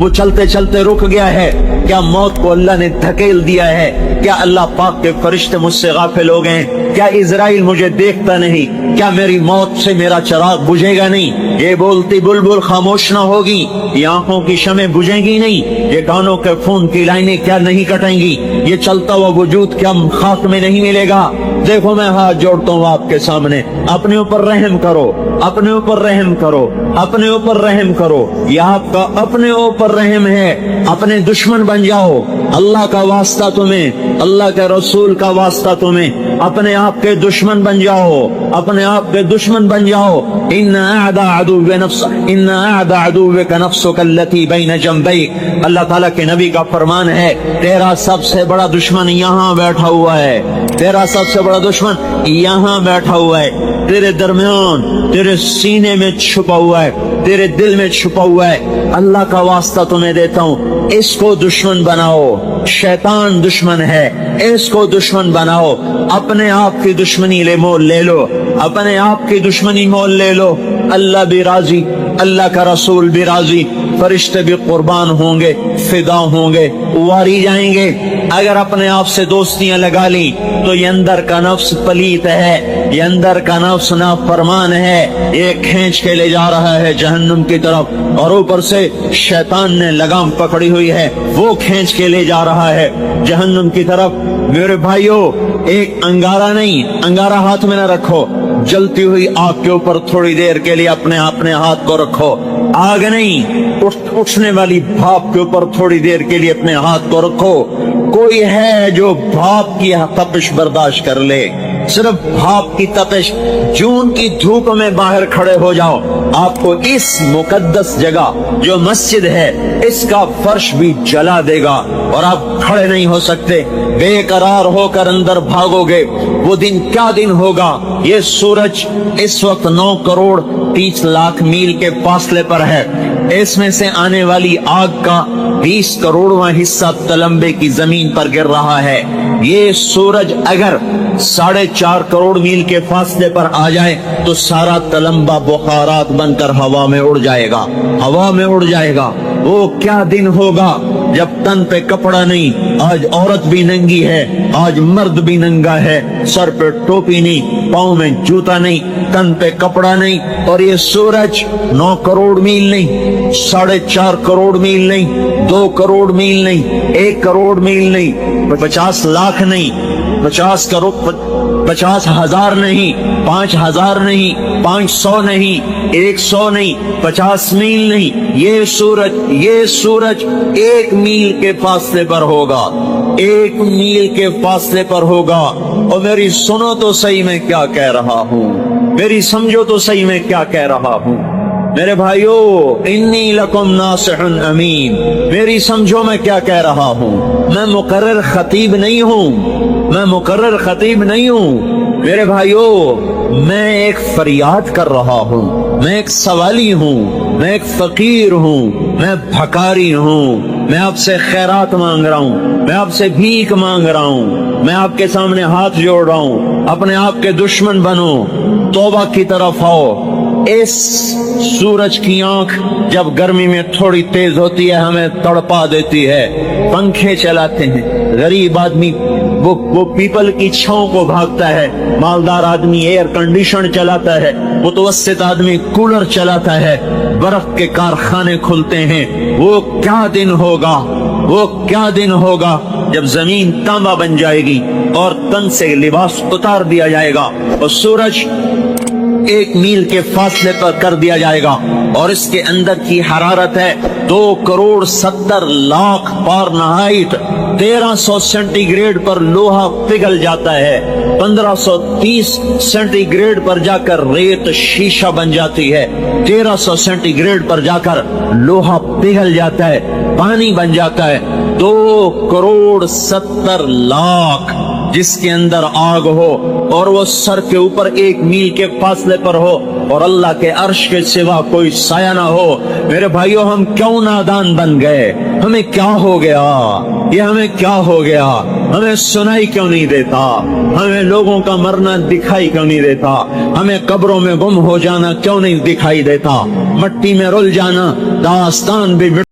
وہ چلتے چلتے رک گیا ہے؟ کیا موت کو اللہ نے دھکیل دیا ہے؟ کیا اللہ پاک کے فرشتے مجھ سے غافل ہو گئے؟ کیا اسرائیل مجھے دیکھتا نہیں؟ کیا میری موت سے میرا چراغ بجھے گا نہیں؟ یہ بولتی بلبل خاموش نہ ہوگی؟ یہ آنکھوں کی شمع بجھیں گی نہیں؟ یہ کانوں کے خون کی لائنیں کیا نہیں کٹیں گی؟ یہ چلتا ہوا وجود کیا خاک میں نہیں ملے گا؟ دیکھو میں ہاتھ جوڑتا ہوں آپ کے سامنے، اپنے اوپر رحم کرو، اپنے اوپر رحم کرو، اپنے اوپر رحم کرو۔ یہ آپ کا اپنے اوپر رحم ہے۔ اپنے دشمن بن جاؤ، اللہ کا واسطہ تمہیں، اللہ کے رسول کا واسطہ تمہیں، اپنے آپ کے دشمن بن جاؤ، اپنے آپ کے دشمن بن جاؤ۔ ان اعداء عدوک نفسک التی بین جنبیک، اللہ تعالیٰ کے نبی کا فرمان ہے، تیرا سب سے بڑا دشمن یہاں بیٹھا ہوا ہے، تیرا سب سے بڑا دشمن یہاں بیٹھا ہوا ہے، تیرے درمیان، تیرے سینے میں چھپا ہوا ہے، تیرے دل میں چھپا ہوا ہے۔ اللہ کا واسطہ تمہیں دیتا ہوں، اس کو دشمن بناؤ۔ شیطان دشمن ہے، اس کو دشمن بناؤ۔ اپنے آپ کی دشمنی مول لے لو، اپنے آپ کی دشمنی مول لے لو۔ اللہ بھی راضی، اللہ کا رسول بھی راضی، فرشتے بھی قربان ہوں گے، فدا ہوں گے، واری جائیں گے۔ اگر اپنے آپ سے دوستیاں لگا لی تو یہ اندر کا نفس پلیت ہے، یہ اندر کا نفس نافرمان ہے، یہ کھینچ کے لے جا رہا ہے جہنم کی طرف، اور اوپر سے شیطان نے لگام پکڑی ہوئی ہے، وہ کھینچ کے لے جا رہا ہے جہنم کی طرف۔ میرے بھائیو، ایک انگارہ نہیں، انگارہ ہاتھ میں نہ رکھو، جلتی ہوئی آگ کے اوپر تھوڑی دیر کے لیے اپنے ہاتھ کو رکھو۔ آگ نہیں، اٹھنے والی بھاپ کے اوپر تھوڑی دیر کے لیے اپنے ہاتھ کو رکھو۔ کوئی ہے جو بھاپ کی تپش برداشت کر لے؟ صرف بھاپ کی تپش، جون کی دھوپ میں باہر کھڑے ہو جاؤ، آپ کو اس مقدس جگہ جو مسجد ہے اس کا فرش بھی جلا دے گا اور آپ کھڑے نہیں ہو سکتے، بے قرار ہو کر اندر بھاگو گے۔ وہ دن کیا دن ہوگا؟ یہ سورج اس وقت 9 کروڑ 30 لاکھ میل کے فاصلے پر ہے، اس میں سے آنے والی آگ کا 20 کروڑواں حصہ تلمبے کی زمین پر گر رہا ہے۔ یہ سورج اگر 4.5 کروڑ میل کے فاصلے پر آ جائے تو سارا تلمبہ بخارات بن کر ہوا میں اڑ جائے گا، ہوا میں اڑ جائے گا۔ وہ کیا دن ہوگا جب تن پہ کپڑا نہیں، آج عورت بھی ننگی ہے، آج مرد بھی ننگا ہے، سر پہ ٹوپی نہیں، پاؤں میں جوتا نہیں، تن پہ کپڑا نہیں، اور یہ سورج 9 کروڑ میل نہیں، 4.5 کروڑ میل نہیں، 2 کروڑ میل نہیں، 1 کروڑ میل نہیں، 50 لاکھ نہیں، 50 کروڑ، 50,000 نہیں، 5,000 نہیں، 500 نہیں، 100 نہیں، 50 میل نہیں، یہ سورج 1 میل کے فاصلے پر ہوگا، 1 میل کے فاصلے پر ہوگا۔ اور میری سنو تو صحیح میں کیا کہہ رہا ہوں، میری سمجھو تو صحیح میں کیا کہہ رہا ہوں۔ میرے بھائیو، انی لکم ناصح امین، میری سمجھو میں کیا کہہ رہا ہوں۔ میں مقرر خطیب نہیں ہوں، میں مقرر خطیب نہیں ہوں میرے بھائیو، میں ایک فریاد کر رہا ہوں، میں ایک سوالی ہوں، میں ایک فقیر ہوں، میں بھکاری ہوں، میں آپ سے خیرات مانگ رہا ہوں، میں آپ سے بھیک مانگ رہا ہوں، میں آپ کے سامنے ہاتھ جوڑ رہا ہوں۔ اپنے آپ کے دشمن بنو، توبہ کی طرف آؤ۔ اس سورج کی آنکھ جب گرمی میں تھوڑی تیز ہوتی ہے ہمیں تڑپا دیتی ہے، پنکھے چلاتے ہیں، غریب آدمی وہ پیپل کی چھاؤں کو بھاگتا ہے، مالدار آدمی ایئر کنڈیشن چلاتا ہے، متوسط آدمی کولر چلاتا ہے، برف کے کارخانے کھلتے ہیں۔ وہ کیا دن ہوگا، وہ کیا دن ہوگا جب زمین تانبا بن جائے گی اور تن سے لباس اتار دیا جائے گا اور سورج 1 میل کے فاصلے پر کر دیا جائے گا، اور اس کے اندر کی حرارت ہے 2 crore 70 lakh Fahrenheit, 1300 centi grade پر لوہا پگھل جاتا ہے، 1530 سینٹی گریڈ پر جا کر ریت شیشہ بن جاتی ہے، 1300 سینٹی گریڈ پر جا کر لوہا پگھل جاتا ہے، پانی بن جاتا ہے۔ 2 کروڑ 70 لاکھ جس کے اندر آگ ہو اور وہ سر کے اوپر 1 میل کے فاصلے پر ہو اور اللہ کے عرش کے سوا کوئی سایہ نہ ہو۔ میرے بھائیو، ہم کیوں نادان بن گئے؟ ہمیں کیا ہو گیا؟ یہ ہمیں کیا ہو گیا؟ ہمیں سنائی کیوں نہیں دیتا؟ ہمیں لوگوں کا مرنا دکھائی کیوں نہیں دیتا؟ ہمیں قبروں میں گم ہو جانا کیوں نہیں دکھائی دیتا؟ مٹی میں رل جانا داستان بھی